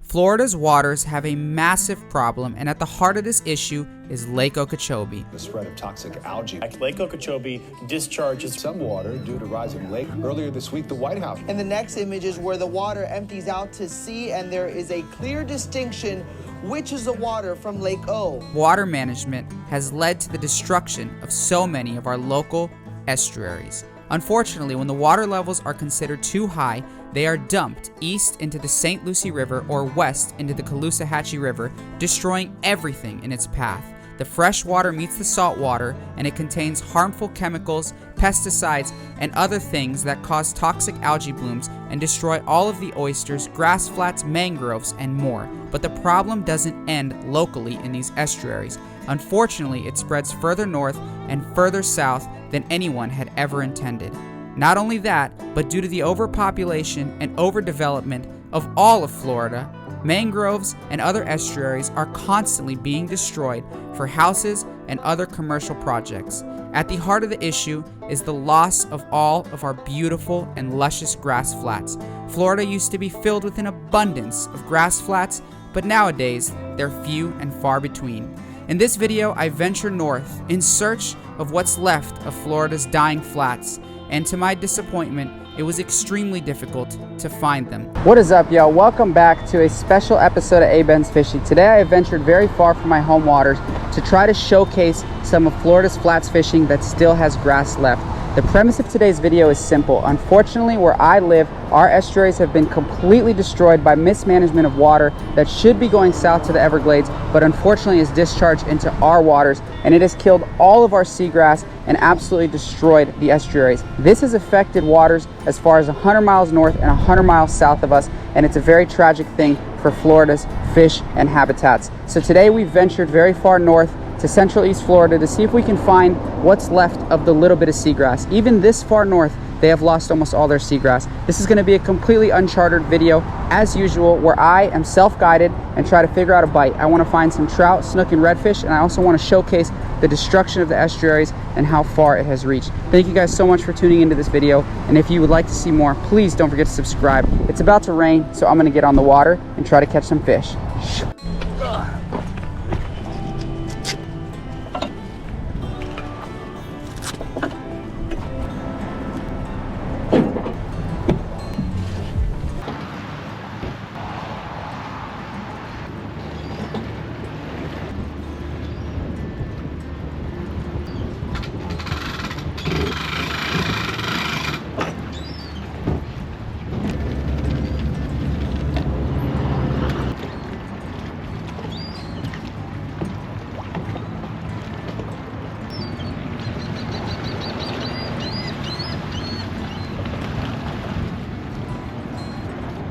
Florida's waters have a massive problem, and at the heart of this issue is Lake Okeechobee. The spread of toxic algae. Lake Okeechobee discharges some water due to rising lake. Earlier this week, the White House. And the next image is where the water empties out to sea, and there is a clear distinction which is the water from Lake O. Water management has led to the destruction of so many of our local estuaries. Unfortunately, when the water levels are considered too high, they are dumped east into the St. Lucie River or west into the Caloosahatchee River, destroying everything in its path. The fresh water meets the salt water, and it contains harmful chemicals, pesticides, and other things that cause toxic algae blooms and destroy all of the oysters, grass flats, mangroves, and more. But the problem doesn't end locally in these estuaries. Unfortunately, it spreads further north and further south than anyone had ever intended. Not only that, but due to the overpopulation and overdevelopment of all of Florida, mangroves and other estuaries are constantly being destroyed for houses and other commercial projects. At the heart of the issue is the loss of all of our beautiful and luscious grass flats. Florida used to be filled with an abundance of grass flats, but nowadays they're few and far between. In this video, I venture north in search of what's left of Florida's dying flats, and to my disappointment, it was extremely difficult to find them. What is up, y'all? Welcome back to a special episode of Abenz Fishing. Today I have ventured very far from my home waters to try to showcase some of Florida's flats fishing that still has grass left. The premise of today's video is simple. Unfortunately, where I live, our estuaries have been completely destroyed by mismanagement of water that should be going south to the Everglades, but unfortunately is discharged into our waters, and it has killed all of our seagrass and absolutely destroyed the estuaries. This has affected waters as far as 100 miles north and 100 miles south of us, and it's a very tragic thing for Florida's fish and habitats. So today we've ventured very far north to central East Florida to see if we can find what's left of the little bit of seagrass. Even this far north, they have lost almost all their seagrass. This is going to be a completely uncharted video, as usual, where I am self-guided and try to figure out a bite. I want to find some trout, snook, and redfish, and I also want to showcase the destruction of the estuaries and how far it has reached. Thank you guys so much for tuning into this video, and if you would like to see more, please don't forget to subscribe. It's about to rain, so I'm going to get on the water and try to catch some fish.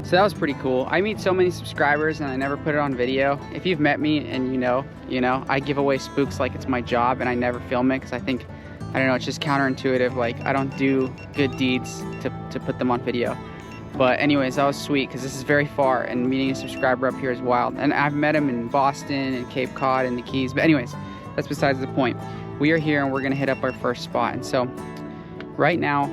So that was pretty cool. I meet so many subscribers and I never put it on video. If you've met me and you know, I give away spooks like it's my job, and I never film it because I think, I don't know, it's just counterintuitive. Like, I don't do good deeds to put them on video. But anyways, that was sweet because this is very far, and meeting a subscriber up here is wild. And I've met him in Boston and Cape Cod and the Keys. But anyways, that's besides the point. We are here and we're gonna hit up our first spot. And so right now,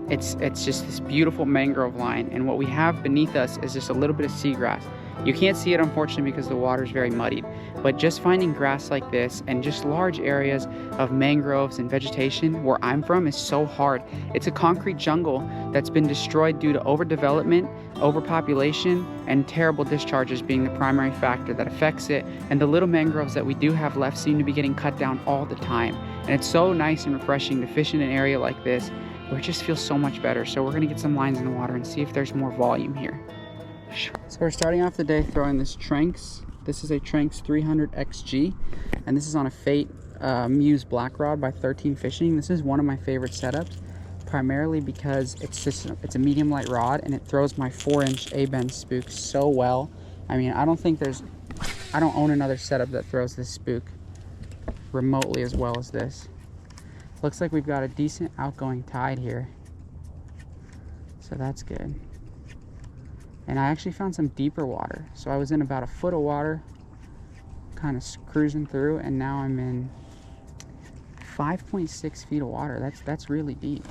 it's just this beautiful mangrove line, and what we have beneath us is just a little bit of seagrass. You can't see it, unfortunately, because the water is very muddied, but just finding grass like this and just large areas of mangroves and vegetation where I'm from is so hard. It's a concrete jungle that's been destroyed due to overdevelopment, overpopulation, and terrible discharges being the primary factor that affects it, and the little mangroves that we do have left seem to be getting cut down all the time. And it's so nice and refreshing to fish in an area like this where it just feels so much better. So we're gonna get some lines in the water and see if there's more volume here. So we're starting off the day throwing this Tranks. This is a Tranks 300 XG, and this is on a Fate Muse black rod by 13 Fishing. This is one of my favorite setups, primarily because it's a medium light rod and it throws my 4-inch Abenz spook so well. I mean, I don't own another setup that throws this spook remotely as well as this. Looks like we've got a decent outgoing tide here, so that's good. And I actually found some deeper water. So I was in about a foot of water, kind of cruising through, and now I'm in 5.6 feet of water. That's really deep.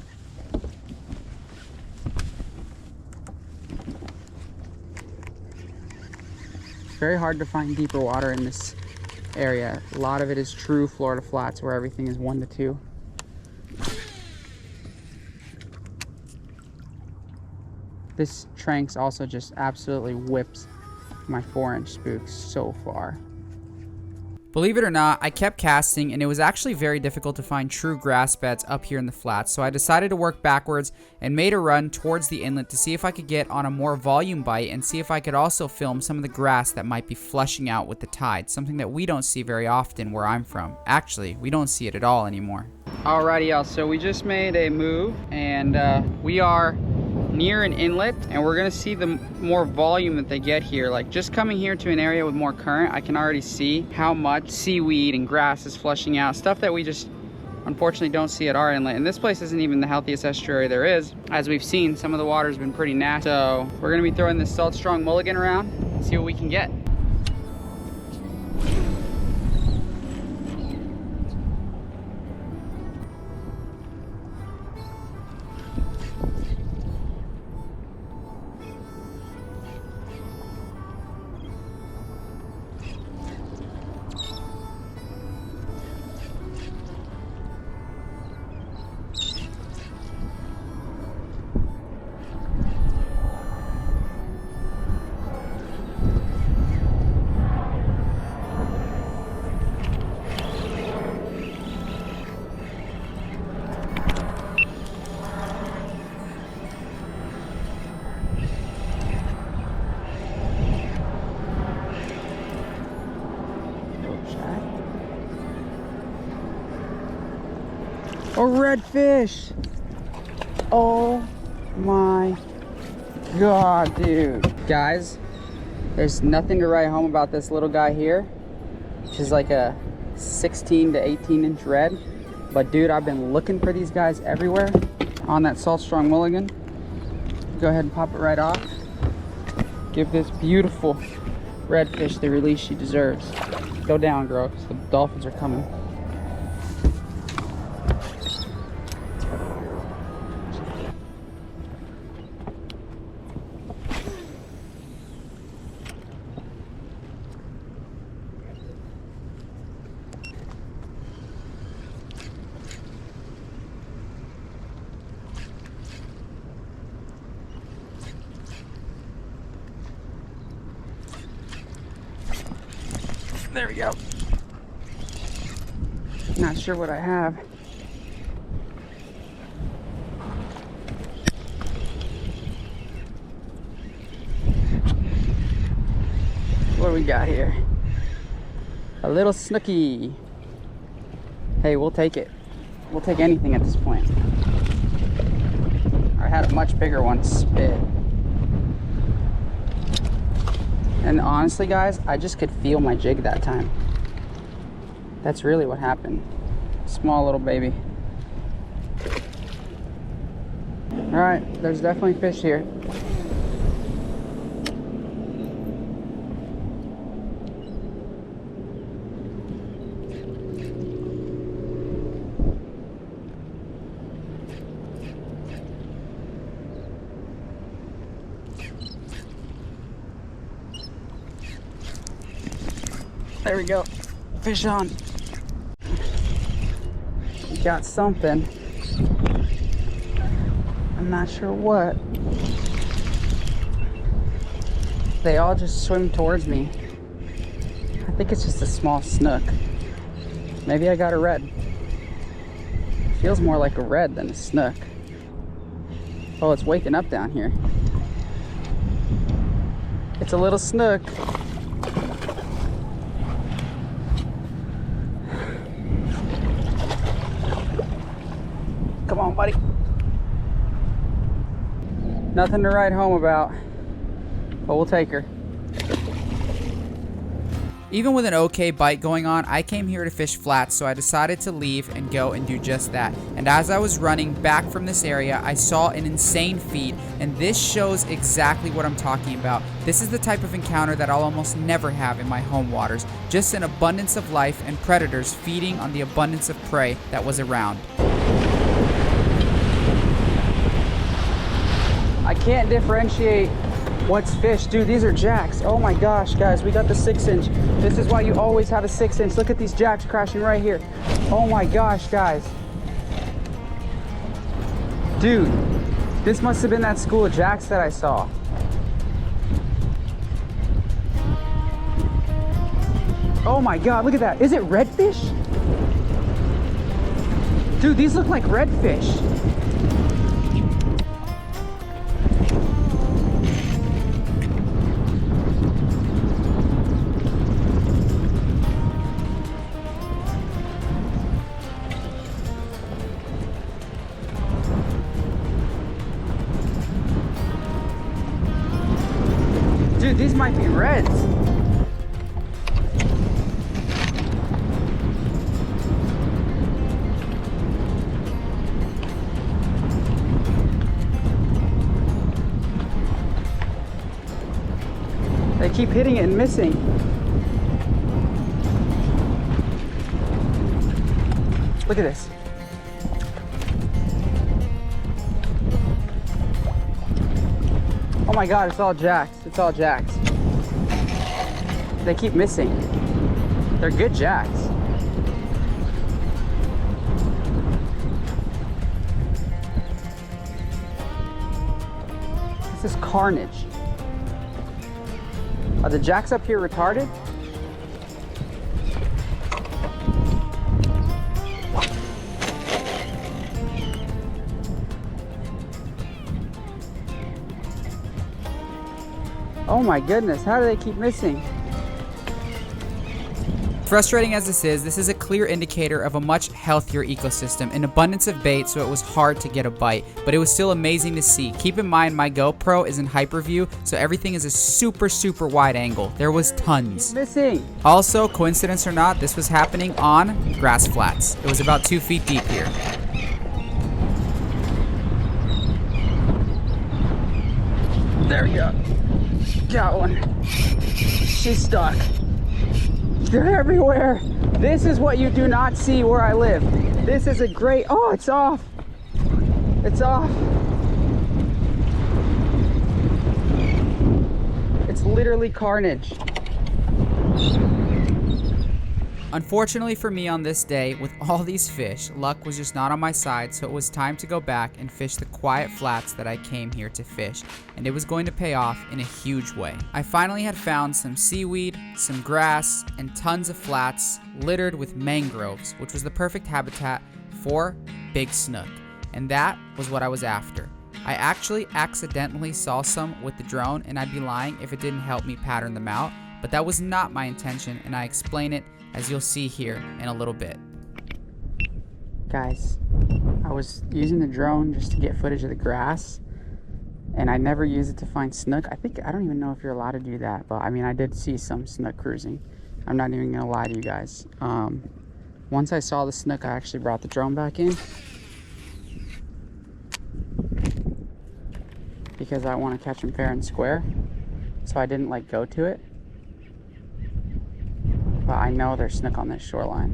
It's very hard to find deeper water in this area. A lot of it is true Florida flats where everything is 1 to 2. This Tranks also just absolutely whips my 4-inch spook so far. Believe it or not, I kept casting and it was actually very difficult to find true grass beds up here in the flats, so I decided to work backwards and made a run towards the inlet to see if I could get on a more volume bite and see if I could also film some of the grass that might be flushing out with the tide, something that we don't see very often where I'm from. Actually, we don't see it at all anymore. Alrighty y'all, so we just made a move and we are near an inlet and we're gonna see the more volume that they get here. Like just coming here to an area with more current, I can already see how much seaweed and grass is flushing out, stuff that we just unfortunately don't see at our inlet. And this place isn't even the healthiest estuary there is. As we've seen, some of the water's been pretty nasty. So we're gonna be throwing this Salt Strong mulligan around and see what we can get. A redfish! Oh my god, dude. Guys, there's nothing to write home about this little guy here, which is like a 16 to 18 inch red. But dude, I've been looking for these guys everywhere on that Salt Strong mulligan. Go ahead and pop it right off. Give this beautiful redfish the release she deserves. Go down, girl, because the dolphins are coming. There we go. Not sure what I have. What do we got here? A little snooky. Hey, we'll take it. We'll take anything at this point. I had a much bigger one spit. And honestly, guys, I just could feel my jig that time. That's really what happened. Small little baby. All right, there's definitely fish here. There we go. Fish on. Got something. I'm not sure what. They all just swim towards me. I think it's just a small snook. Maybe I got a red. Feels more like a red than a snook. Oh, it's waking up down here. It's a little snook. Come on, buddy. Nothing to write home about, but we'll take her. Even with an okay bite going on, I came here to fish flats, so I decided to leave and go and do just that. And as I was running back from this area, I saw an insane feed, and this shows exactly what I'm talking about. This is the type of encounter that I'll almost never have in my home waters. Just an abundance of life and predators feeding on the abundance of prey that was around. I can't differentiate What's fish? Dude, these are jacks. Oh my gosh, guys, we got the 6-inch. This is why you always have a 6-inch. Look at these jacks crashing right here. Oh my gosh, guys. Dude, this must have been that school of jacks that I saw. Oh my God, look at that. Is it redfish? Dude, these look like redfish. Dude, these might be reds. They keep hitting it and missing. Look at this. Oh my God, it's all jacks. It's all jacks. They keep missing. They're good jacks. This is carnage. Are the jacks up here retarded? Oh my goodness, how do they keep missing? Frustrating as this is a clear indicator of a much healthier ecosystem, an abundance of bait, so it was hard to get a bite, but it was still amazing to see. Keep in mind my GoPro is in hyperview, so everything is a super wide angle. There was tons. Missing. Also, coincidence or not, this was happening on grass flats. It was about 2 feet deep here. There we go. Got one. She's stuck. They're everywhere. This is what you do not see where I live. This is a great, oh, it's off. It's off. It's literally carnage. Unfortunately for me on this day, with all these fish, luck was just not on my side, so it was time to go back and fish the quiet flats that I came here to fish, and it was going to pay off in a huge way. I finally had found some seaweed, some grass, and tons of flats littered with mangroves, which was the perfect habitat for big snook, and that was what I was after. I actually accidentally saw some with the drone, and I'd be lying if it didn't help me pattern them out, but that was not my intention, and I explain it as you'll see here in a little bit. Guys, I was using the drone just to get footage of the grass, and I never use it to find snook. I don't even know if you're allowed to do that, but I mean, I did see some snook cruising. I'm not even gonna lie to you guys. Once I saw the snook, I actually brought the drone back in because I want to catch them fair and square, so I didn't like go to it. But I know there's snook on this shoreline,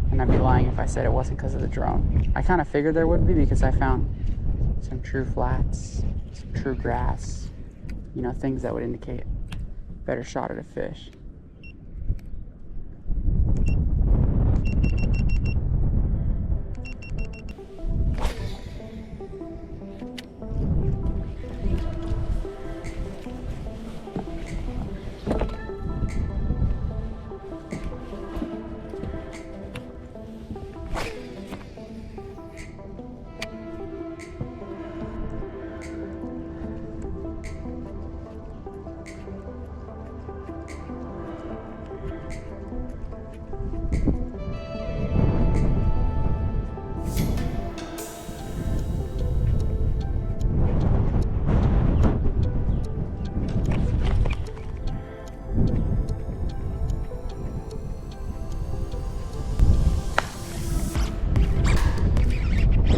and I'd be lying if I said it wasn't because of the drone. I kind of figured there would be because I found some true flats, some true grass, you know, things that would indicate better shot at a fish.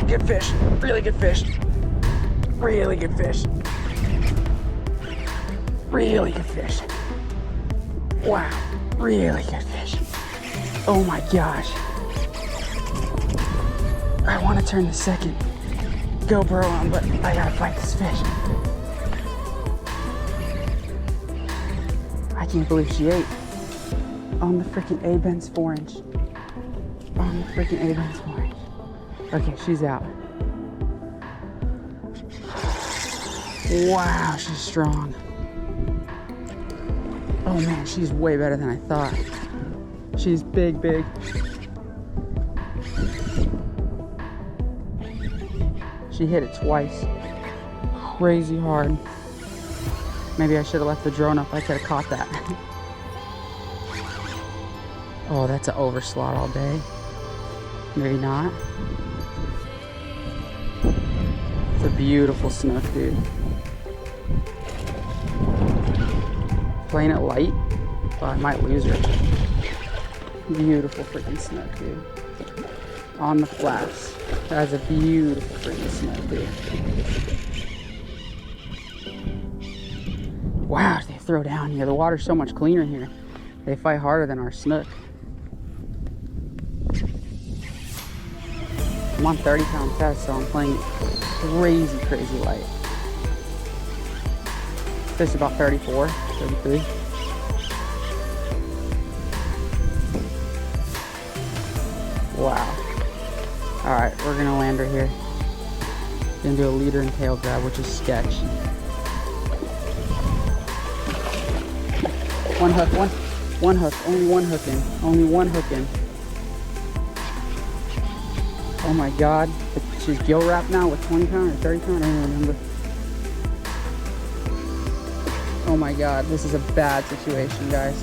Good fish, really good fish, really good fish, really good fish. Wow, really good fish. Oh my gosh. I want to turn the second GoPro on, but I gotta fight this fish. I can't believe she ate on the freaking Abenz 4-inch. On the freaking Abenz 4-inch. Okay, she's out. Wow, she's strong. Oh man, she's way better than I thought. She's big, big. She hit it twice. Crazy hard. Maybe I should have left the drone up. I could have caught that. Oh, that's an overslot all day. Maybe not. It's a beautiful snook, dude. Playing it light, but I might lose her. Beautiful freaking snook, dude. On the flats. That's a beautiful freaking snook, dude. Wow, they throw down here. The water's so much cleaner here. They fight harder than our snook. I'm on 30-pound test, so I'm playing crazy, crazy light. This is about 34, 33. Wow. Alright, we're gonna land her here. Gonna do a leader and tail grab, which is sketch. One hook, one hook, only one hook in, only one hook in. Oh my god, she's gill wrapped now with 20 pound or 30 pound, I don't remember. Oh my god, this is a bad situation, guys.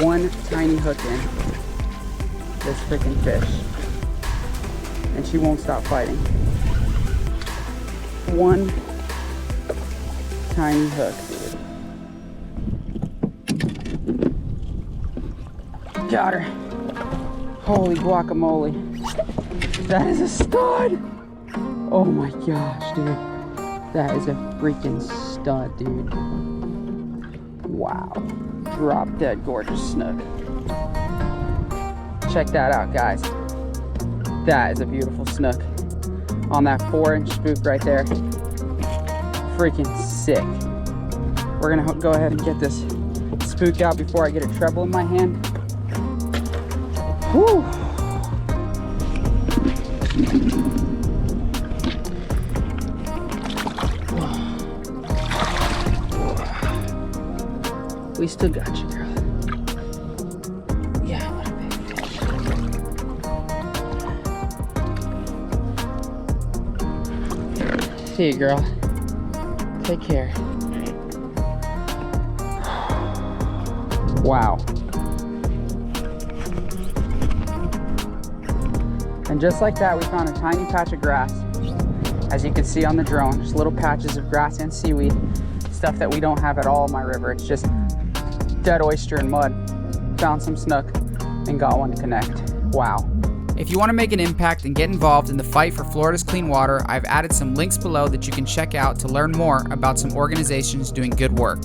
One tiny hook in this freaking fish, and she won't stop fighting. One tiny hook, dude. Got her. Holy guacamole. That is a stud. Oh my gosh, dude. That is a freaking stud, dude. Wow. Drop dead gorgeous snook. Check that out, guys. That is a beautiful snook. On that 4-inch spook right there. Freaking sick. We're gonna go ahead and get this spook out before I get a treble in my hand. Whew. We still got you, girl. Yeah, what a big fish. See you, girl. Take care. Wow. And just like that, we found a tiny patch of grass. As you can see on the drone, just little patches of grass and seaweed. Stuff that we don't have at all in my river. It's just dead oyster and mud. Found some snook and got one to connect. Wow. If you want to make an impact and get involved in the fight for Florida's clean water, I've added some links below that you can check out to learn more about some organizations doing good work.